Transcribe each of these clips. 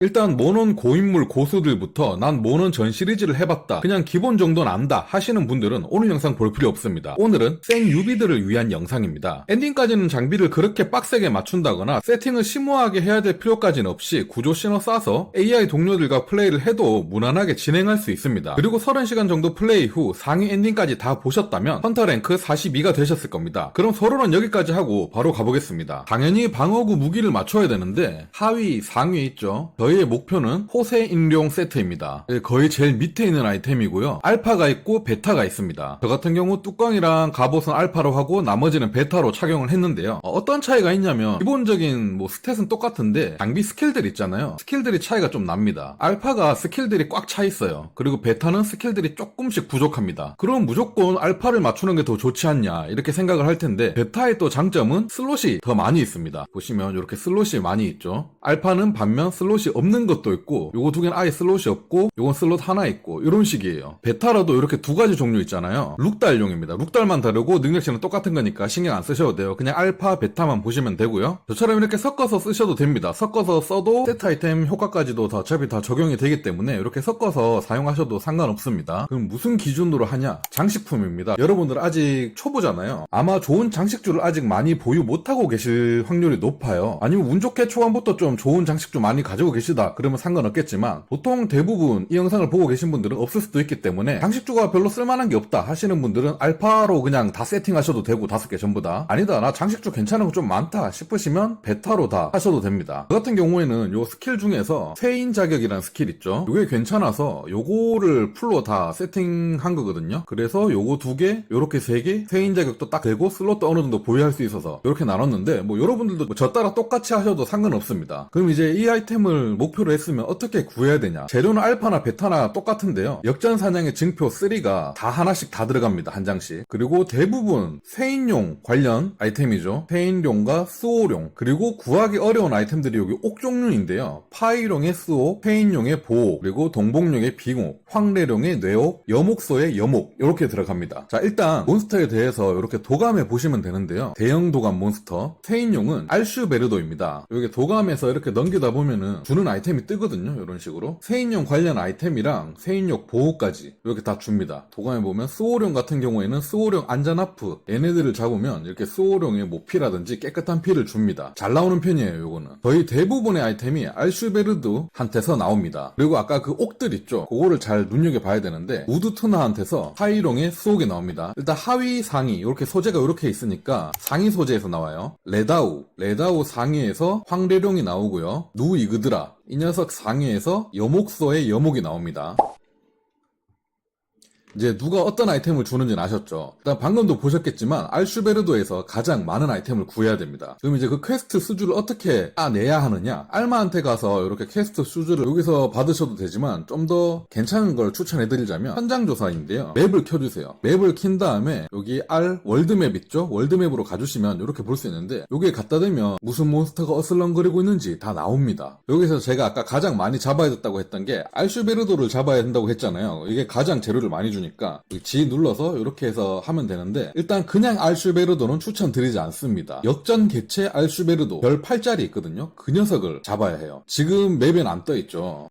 일단 모논 고인물 고수들부터 난 모논 전 시리즈를 해봤다, 그냥 기본 정도는 안다 하시는 분들은 오늘 영상 볼 필요 없습니다. 오늘은 생 유비들을 위한 영상입니다. 엔딩까지는 장비를 그렇게 빡세게 맞춘다거나 세팅을 심오하게 해야 될 필요까지는 없이 구조 신호 쏴서 AI 동료들과 플레이를 해도 무난하게 진행할 수 있습니다. 그리고 30시간 정도 플레이 후 상위 엔딩까지 다 보셨다면 헌터 랭크 42가 되셨을 겁니다. 그럼 서로는 여기까지 하고 바로 가보겠습니다. 당연히 방어구 무기를 맞춰야 되는데 하위, 상위 있죠. 저희의 목표는 호세인룡 세트입니다. 거의 제일 밑에 있는 아이템이고요. 알파가 있고 베타가 있습니다. 저 같은 경우 뚜껑이랑 갑옷은 알파로 하고 나머지는 베타로 착용을 했는데요. 어떤 차이가 있냐면 기본적인 스탯은 똑같은데 장비 스킬들 있잖아요. 스킬들이 차이가 좀 납니다. 알파가 스킬들이 꽉 차 있어요. 그리고 베타는 스킬들이 조금씩 부족합니다. 그럼 무조건 알파를 맞추는 게 더 좋지 않냐 이렇게 생각을 할 텐데, 베타의 또 장점은 슬롯이 더 많이 있습니다. 보시면 이렇게 슬롯이 많이 있죠. 알파는 반면 슬롯이 없는 것도 있고, 요거 두 개는 아예 슬롯이 없고, 요건 슬롯 하나 있고, 이런 식이에요. 베타라도 이렇게 두 가지 종류 있잖아요. 룩달용입니다. 룩달만 다르고 능력치는 똑같은 거니까 신경 안 쓰셔도 돼요. 그냥 알파, 베타만 보시면 되고요. 저처럼 이렇게 섞어서 쓰셔도 됩니다. 섞어서 써도 세트 아이템 효과까지도 어차피 다 적용이 되기 때문에 이렇게 섞어서 사용하셔도 상관없습니다. 그럼 무슨 기준으로 하냐? 장식품입니다. 여러분들 아직 초보잖아요. 아마 좋은 장식주를 아직 많이 보유 못하고 계실 확률이 높아요. 아니면 운 좋게 초반부터 좀 좋은 장식주 많이 가지고 계시다 그러면 상관없겠지만, 보통 대부분 이 영상을 보고 계신 분들은 없을 수도 있기 때문에 장식주가 별로 쓸만한 게 없다 하시는 분들은 알파로 그냥 다 세팅하셔도 되고, 5개 전부 다. 아니다, 나 장식주 괜찮은 거 좀 많다 싶으시면 베타로 다 하셔도 됩니다. 저 같은 경우에는 요 스킬 중에서 세인 자격이라는 스킬 있죠. 요게 괜찮아서 요거를 풀로 다 세팅한 거거든요. 그래서 요거 2개, 요렇게 3개, 세인 자격도 딱 되고 슬롯도 어느 정도 보유할 수 있어서 요렇게 나눴는데, 여러분들도 저 따라 똑같이 하셔도 상관없습니다. 그럼 이제 이 아이템을 목표로 했으면 어떻게 구해야 되냐? 재료는 알파나 베타나 똑같은데요. 역전 사냥의 증표 3가 다 하나씩 다 들어갑니다. 한 장씩. 그리고 대부분 세인용 관련 아이템이죠. 세인룡과 수호룡, 그리고 구하기 어려운 아이템들이 여기 옥 종류인데요. 파이룡의 수옥, 세인룡의 보옥, 그리고 동복룡의 빙옥, 황래룡의 뇌옥, 여목소의 여목, 이렇게 들어갑니다. 자, 일단 몬스터에 대해서 이렇게 도감해 보시면 되는데요. 대형 도감 몬스터 세인룡은 알슈베르도입니다. 여기 도감에서 이렇게 넘기다 보면은 주는 아이템이 뜨거든요. 이런 식으로 세인용 관련 아이템이랑 세인용 보호까지 이렇게 다 줍니다. 도감에 보면 수호룡 같은 경우에는 수호룡 안전하프, 얘네들을 잡으면 이렇게 수호룡의 모피라든지 깨끗한 피를 줍니다. 잘 나오는 편이에요. 요거는 거의 대부분의 아이템이 알슈베르드한테서 나옵니다. 그리고 아까 그 옥들 있죠, 그거를 잘 눈여겨봐야 되는데, 우드투나한테서 하이룡의 수옥이 나옵니다. 일단 하위 상위 이렇게 소재가 이렇게 있으니까 상위 소재에서 나와요. 레다우 상위에서 황래룡이 나오고요. 누이그드라, 이 녀석 상위에서 여목소의 여목이 나옵니다. 이제 누가 어떤 아이템을 주는지는 아셨죠? 일단 방금도 보셨겠지만 알슈베르도에서 가장 많은 아이템을 구해야 됩니다. 그럼 이제 그 퀘스트 수주를 어떻게 내야 하느냐? 알마한테 가서 이렇게 퀘스트 수주를 여기서 받으셔도 되지만, 좀 더 괜찮은 걸 추천해드리자면 현장조사인데요. 맵을 켜주세요. 맵을 킨 다음에 여기 월드맵 있죠? 월드맵으로 가주시면 이렇게 볼 수 있는데, 여기에 갖다 대면 무슨 몬스터가 어슬렁거리고 있는지 다 나옵니다. 여기서 제가 아까 가장 많이 잡아야 됐다고 했던 게 알슈베르도를 잡아야 된다고 했잖아요. 이게 가장 재료를 많이 주니까 G 눌러서 이렇게 해서 하면 되는데, 일단 그냥 알슈베르도는 추천드리지 않습니다. 역전 개체 알슈베르도 별 8짜리 있거든요. 그 녀석을 잡아야 해요. 지금 맵엔 안 떠있죠.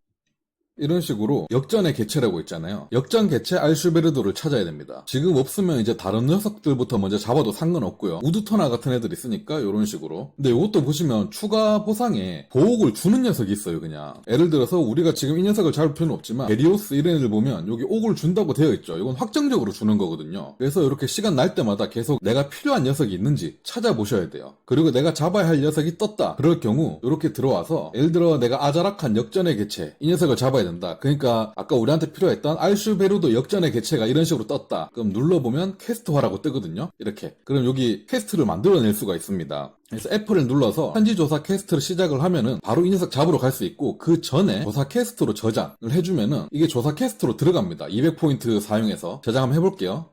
이런 식으로 역전의 개체라고 있잖아요. 역전 개체 알슈베르도를 찾아야 됩니다. 지금 없으면 이제 다른 녀석들부터 먼저 잡아도 상관없고요. 우드토나 같은 애들 있으니까 이런 식으로. 근데 이것도 보시면 추가 보상에 보옥을 주는 녀석이 있어요. 그냥 예를 들어서 우리가 지금 이 녀석을 잡을 필요는 없지만 베리오스 이런 애들 보면 여기 옥을 준다고 되어 있죠. 이건 확정적으로 주는 거거든요. 그래서 이렇게 시간 날 때마다 계속 내가 필요한 녀석이 있는지 찾아보셔야 돼요. 그리고 내가 잡아야 할 녀석이 떴다 그럴 경우 이렇게 들어와서, 예를 들어 내가 아자락한 역전의 개체 이 녀석을 잡아야 된다. 그러니까 아까 우리한테 필요했던 알슈베르도 역전의 개체가 이런 식으로 떴다. 그럼 눌러보면 퀘스트화라고 뜨거든요. 이렇게. 그럼 여기 퀘스트를 만들어낼 수가 있습니다. 그래서 F를 눌러서 현지조사 퀘스트를 시작을 하면은 바로 이 녀석 잡으러 갈 수 있고, 그 전에 조사 퀘스트로 저장을 해주면은 이게 조사 퀘스트로 들어갑니다. 200포인트 사용해서 저장 한번 해볼게요.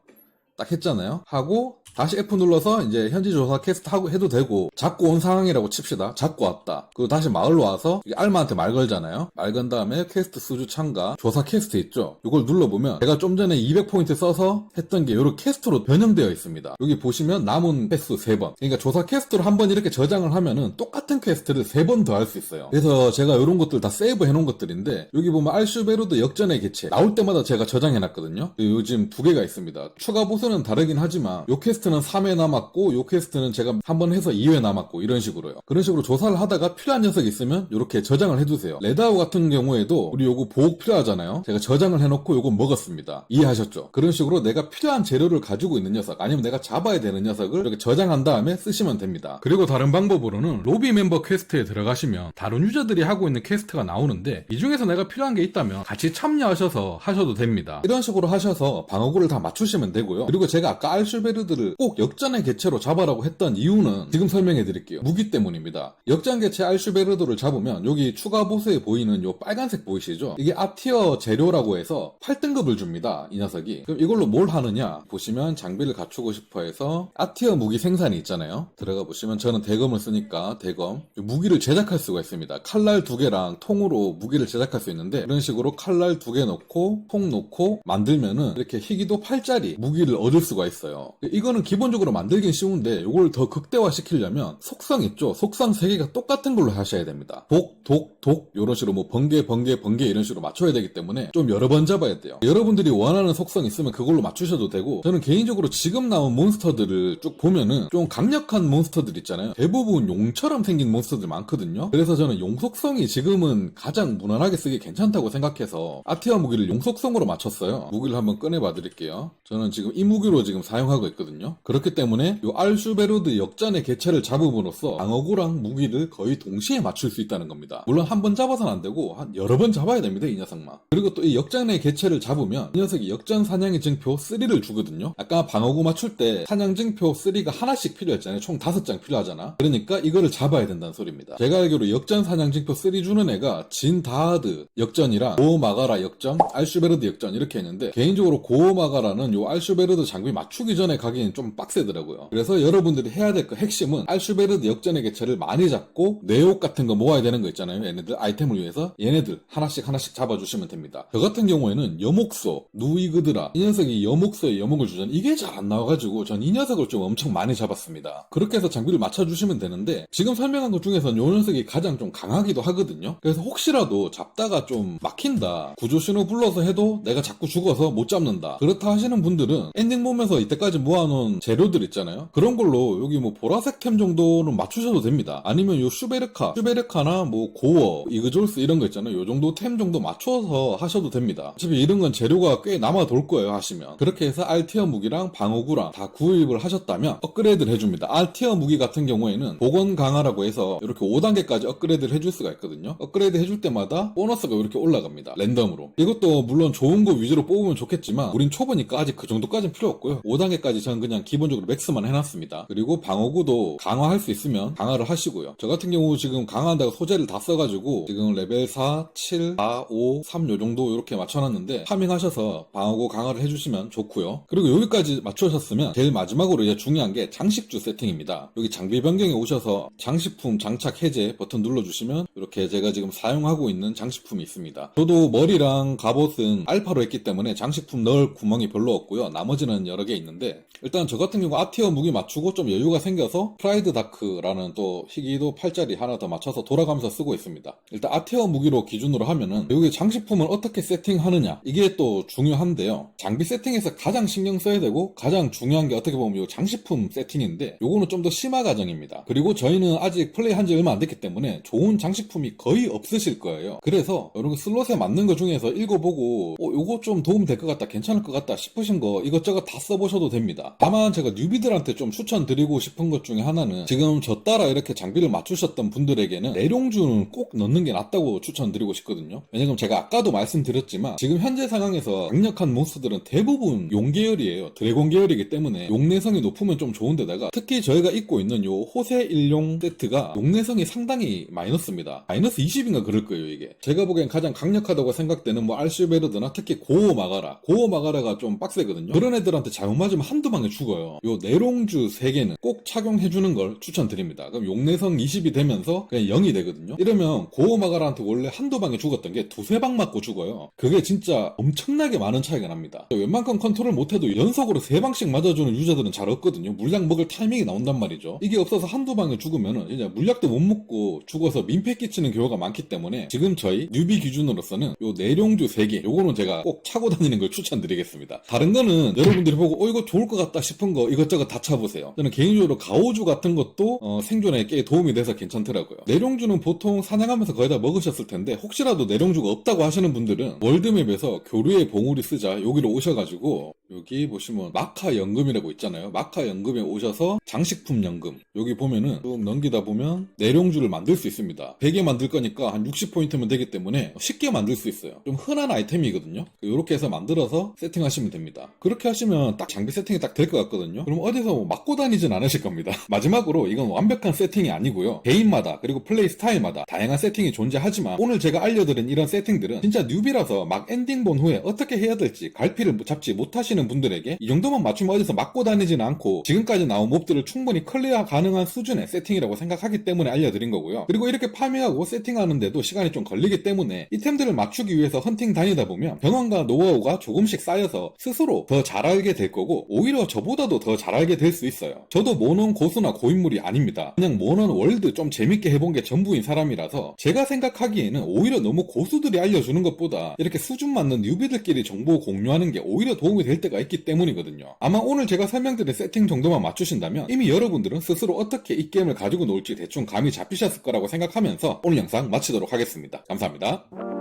딱 했잖아요. 하고 다시 F 눌러서 이제 현지 조사 퀘스트 하고 해도 되고, 잡고 온 상황이라고 칩시다. 잡고 왔다. 그리고 다시 마을로 와서 알마한테 말 걸잖아요. 말 건 다음에 퀘스트 수주 참가 조사 퀘스트 있죠. 이걸 눌러보면 제가 좀 전에 200포인트 써서 했던 게 요렇게 퀘스트로 변형되어 있습니다. 여기 보시면 남은 횟수 3번. 그러니까 조사 퀘스트로 한번 이렇게 저장을 하면은 똑같은 퀘스트를 3번 더 할 수 있어요. 그래서 제가 이런 것들 다 세이브 해놓은 것들인데, 여기 보면 알슈베르드 역전의 개체 나올 때마다 제가 저장해놨거든요. 요즘 2개가 있습니다. 추가 보스는 다르긴 하지만 요 퀘스트는 3회 남았고, 요 퀘스트는 제가 한번 해서 2회 남았고, 이런 식으로요. 그런 식으로 조사를 하다가 필요한 녀석이 있으면 이렇게 저장을 해두세요. 레드아웃 같은 경우에도 우리 요거 보호 필요하잖아요. 제가 저장을 해놓고 요거 먹었습니다. 이해하셨죠? 그런 식으로 내가 필요한 재료를 가지고 있는 녀석, 아니면 내가 잡아야 되는 녀석을 이렇게 저장한 다음에 쓰시면 됩니다. 그리고 다른 방법으로는 로비 멤버 퀘스트에 들어가시면 다른 유저들이 하고 있는 퀘스트가 나오는데, 이 중에서 내가 필요한 게 있다면 같이 참여하셔서 하셔도 됩니다. 이런 식으로 하셔서 방어구를 다 맞추시면 되고요. 그리고 제가 아까 알슈베르드를 꼭 역전의 개체로 잡아라고 했던 이유는 지금 설명해 드릴게요. 무기 때문입니다. 역전 개체 알슈베르드를 잡으면 여기 추가 보스에 보이는 요 빨간색 보이시죠? 이게 아티어 재료라고 해서 8등급을 줍니다. 이 녀석이. 그럼 이걸로 뭘 하느냐? 보시면 장비를 갖추고 싶어 해서 아티어 무기 생산이 있잖아요. 들어가 보시면 저는 대검을 쓰니까 대검. 무기를 제작할 수가 있습니다. 칼날 2개랑 통으로 무기를 제작할 수 있는데, 이런 식으로 칼날 2개 넣고 통 넣고 만들면은 이렇게 희귀도 8짜리 무기를 얻을 수가 있어요. 이거는 기본적으로 만들긴 쉬운데, 이걸 더 극대화 시키려면 속성 있죠? 속성 3개가 똑같은 걸로 하셔야 됩니다. 독 이런 식으로 뭐 번개 이런 식으로 맞춰야 되기 때문에 좀 여러 번 잡아야 돼요. 여러분들이 원하는 속성 있으면 그걸로 맞추셔도 되고, 저는 개인적으로 지금 나온 몬스터들을 쭉 보면은 좀 강력한 몬스터들 있잖아요. 대부분 용처럼 생긴 몬스터들 많거든요. 그래서 저는 용 속성이 지금은 가장 무난하게 쓰기 괜찮다고 생각해서 아티어 무기를 용 속성으로 맞췄어요. 무기를 한번 꺼내봐 드릴게요. 저는 지금 이 무기로 지금 사용하고 있거든요. 그렇기 때문에 요 알슈베르드 역전의 개체를 잡음으로써 방어구랑 무기를 거의 동시에 맞출 수 있다는 겁니다. 물론 한 번 잡아서는 안 되고 한 여러 번 잡아야 됩니다, 이 녀석만. 그리고 또 이 역전의 개체를 잡으면 이 녀석이 역전 사냥의 증표 3를 주거든요. 아까 방어구 맞출 때 사냥 증표 3가 하나씩 필요했잖아요. 총 5장 필요하잖아. 그러니까 이거를 잡아야 된다는 소리입니다. 제가 알기로 역전 사냥 증표 3 주는 애가 진다하드 역전이랑 고마가라 역전, 알슈베르드 역전 이렇게 했는데, 개인적으로 고마가라는 요 알슈베르드 장비 맞추기 전에 가기엔 좀 빡세더라고요. 그래서 여러분들이 해야 될 그 핵심은 알슈베르드 역전의 개체를 많이 잡고 뇌옥 같은 거 모아야 되는 거 있잖아요. 얘네들 아이템을 위해서 얘네들 하나씩 잡아주시면 됩니다. 저 같은 경우에는 여목소, 누이그드라, 이 녀석이 여목소에 여목을 주잖아요. 이게 잘 안 나와가지고 전 이 녀석을 좀 엄청 많이 잡았습니다. 그렇게 해서 장비를 맞춰주시면 되는데, 지금 설명한 것 중에서는 요 녀석이 가장 좀 강하기도 하거든요. 그래서 혹시라도 잡다가 좀 막힌다, 구조 신호 불러서 해도 내가 자꾸 죽어서 못 잡는다, 그렇다 하시는 분들은 엔딩 보면서 이때까지 모아놓은 재료들 있잖아요. 그런 걸로 여기 뭐 보라색 템 정도는 맞추셔도 됩니다. 아니면 요 슈베르카나 뭐 고어, 이그졸스 이런 거 있잖아요. 요 정도 템 정도 맞춰서 하셔도 됩니다. 어차피 이런 건 재료가 꽤 남아돌 거예요, 하시면. 그렇게 해서 R티어 무기랑 방어구랑 다 구입을 하셨다면 업그레이드를 해줍니다. R티어 무기 같은 경우에는 복원 강화라고 해서 이렇게 5단계까지 업그레이드를 해줄 수가 있거든요. 업그레이드 해줄 때마다 보너스가 이렇게 올라갑니다. 랜덤으로. 이것도 물론 좋은 거 위주로 뽑으면 좋겠지만 우린 초보니까 아직 그 정도까지는 필요 없고요. 5단계까지 저는 그냥 기본적으로 맥스만 해놨습니다. 그리고 방어구도 강화할 수 있으면 강화를 하시고요. 저 같은 경우 지금 강화한다고 소재를 다 써가지고 지금 레벨 4, 7, 4, 5, 3 요 정도 이렇게 맞춰놨는데, 파밍하셔서 방어구 강화를 해주시면 좋고요. 그리고 여기까지 맞추셨으면 제일 마지막으로 이제 중요한 게 장식주 세팅입니다. 여기 장비 변경에 오셔서 장식품 장착 해제 버튼 눌러주시면 이렇게 제가 지금 사용하고 있는 장식품이 있습니다. 저도 머리랑 갑옷은 알파로 했기 때문에 장식품 넣을 구멍이 별로 없고요. 나머지는 여러 개 있는데, 일단 저 같은 경우 아티어 무기 맞추고 좀 여유가 생겨서 프라이드 다크라는 또 희귀도 8짜리 하나 더 맞춰서 돌아가면서 쓰고 있습니다. 일단 아티어 무기로 기준으로 하면은 여기 장식품을 어떻게 세팅하느냐, 이게 또 중요한데요. 장비 세팅에서 가장 신경 써야 되고 가장 중요한 게 어떻게 보면 이 장식품 세팅인데, 요거는 좀 더 심화 과정입니다. 그리고 저희는 아직 플레이한 지 얼마 안 됐기 때문에 좋은 장식품이 거의 없으실 거예요. 그래서 여러분 슬롯에 맞는 거 중에서 읽어보고 요거 좀 도움 될 것 같다, 괜찮을 것 같다 싶으신 거 이것저것 다 써보셔도 됩니다. 다만 제가 뉴비들한테 좀 추천드리고 싶은 것 중에 하나는, 지금 저 따라 이렇게 장비를 맞추셨던 분들에게는 내룡주는 꼭 넣는 게 낫다고 추천드리고 싶거든요. 왜냐면 제가 아까도 말씀드렸지만 지금 현재 상황에서 강력한 몬스터들은 대부분 용 계열이에요. 드래곤 계열이기 때문에 용내성이 높으면 좀 좋은데다가, 특히 저희가 입고 있는 요 호세 일용 세트가 용내성이 상당히 마이너스입니다. 마이너스 20인가 그럴 거예요. 이게 제가 보기엔 가장 강력하다고 생각되는 뭐 알슈베르드나 특히 고오마가라가 좀 빡세거든요. 그런 애들 애들한테 잘못 맞으면 한두 방에 죽어요. 요 내롱주 3개는 꼭 착용해주는 걸 추천드립니다. 그럼 용내성 20이 되면서 그냥 0이 되거든요. 이러면 고어마가라한테 원래 한두 방에 죽었던 게 두세 방 맞고 죽어요. 그게 진짜 엄청나게 많은 차이가 납니다. 웬만큼 컨트롤 못해도 연속으로 3방씩 맞아주는 유저들은 잘 없거든요. 물약 먹을 타이밍이 나온단 말이죠. 이게 없어서 한두 방에 죽으면은 이제 물약도 못 먹고 죽어서 민폐 끼치는 경우가 많기 때문에 지금 저희 뉴비 기준으로서는 요 내룡주 3개 요거는 제가 꼭 차고 다니는 걸 추천드리겠습니다. 다른 거는 여러분들이 보고 이거 좋을 것 같다 싶은 거 이것저것 다 차보세요. 저는 개인적으로 가오주 같은 것도 생존에 꽤 도움이 돼서 괜찮더라고요. 내룡주는 보통 사냥하면서 거의 다 먹으셨을 텐데 혹시라도 내룡주가 없다고 하시는 분들은 월드맵에서 교류의 봉우리 쓰자 여기로 오셔가지고 여기 보시면 마카 연금이라고 있잖아요. 마카 연금에 오셔서 장식품 연금 여기 보면은 쭉 넘기다 보면 내룡주를 만들 수 있습니다. 100개 만들 거니까 한 60포인트면 되기 때문에 쉽게 만들 수 있어요. 좀 흔한 아이템이거든요. 이렇게 해서 만들어서 세팅하시면 됩니다. 그렇게 하시면 딱 장비 세팅이 딱 될 것 같거든요. 그럼 어디서 뭐 맞고 다니진 않으실 겁니다. 마지막으로 이건 완벽한 세팅이 아니고요. 개인마다 그리고 플레이 스타일마다 다양한 세팅이 존재하지만 오늘 제가 알려드린 이런 세팅들은 진짜 뉴비라서 막 엔딩 본 후에 어떻게 해야 될지 갈피를 잡지 못하시는 분들에게 이 정도만 맞추면 어디서 맞고 다니진 않고 지금까지 나온 몹들을 충분히 클리어 가능한 수준의 세팅이라고 생각하기 때문에 알려드린 거고요. 그리고 이렇게 파밍하고 세팅하는데도 시간이 좀 걸리기 때문에 이템들을 맞추기 위해서 헌팅 다니다 보면 경험과 노하우가 조금씩 쌓여서 스스로 더 잘 알게 될 거고 오히려 저보다도 더 잘 알게 될 수 있어요. 저도 모넌 고수나 고인물이 아닙니다. 그냥 모넌 월드 좀 재밌게 해본 게 전부인 사람이라서 제가 생각하기에는 오히려 너무 고수들이 알려주는 것보다 이렇게 수준 맞는 뉴비들끼리 정보 공유하는 게 오히려 도움이 될 때가 있기 때문이거든요. 아마 오늘 제가 설명드린 세팅 정도만 맞추신다면 이미 여러분들은 스스로 어떻게 이 게임을 가지고 놀지 대충 감이 잡히셨을 거라고 생각하면서 오늘 영상 마치도록 하겠습니다. 감사합니다.